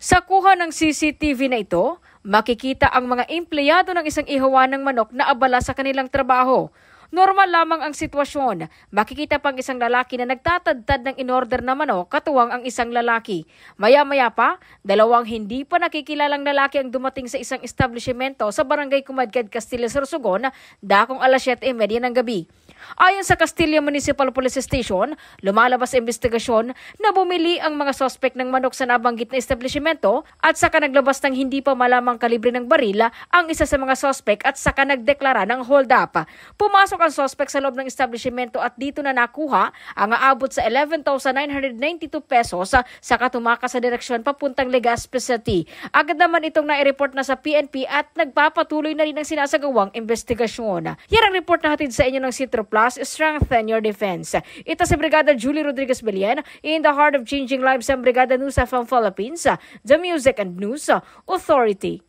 Sa kuha ng CCTV na ito, makikita ang mga empleyado ng isang ihawan ng manok na abala sa kanilang trabaho. Normal lamang ang sitwasyon. Makikita pang isang lalaki na nagtatadtad ng in-order na manok, katuwang ang isang lalaki. Maya-maya pa, dalawang hindi pa nakikilalang lalaki ang dumating sa isang establishmento sa Barangay Kumadkad, Castilla, Sorsogon, dakong alas 7:30 ng gabi. Ayon sa Castilla Municipal Police Station, lumalabas sa investigasyon na bumili ang mga sospek ng manok sa nabanggit na establishmento at saka naglabas ng hindi pa malamang kalibre ng baril ang isa sa mga sospek at saka nagdeklara ng hold-up. Pumasok ang sospek sa loob ng establishmento at dito na nakuha ang aabot sa 11,992 pesos saka tumakas sa direksyon papuntang Legazpi City. Agad naman itong nai-report na sa PNP at nagpapatuloy na rin ang sinasagawang investigasyon. Yan ang report na hatid sa inyo ng Citro Plus, strengthen your defense. Ito si Brigada Julie Rodriguez Belian, in the heart of changing lives ang Brigada News FM Philippines, the Music and News Authority.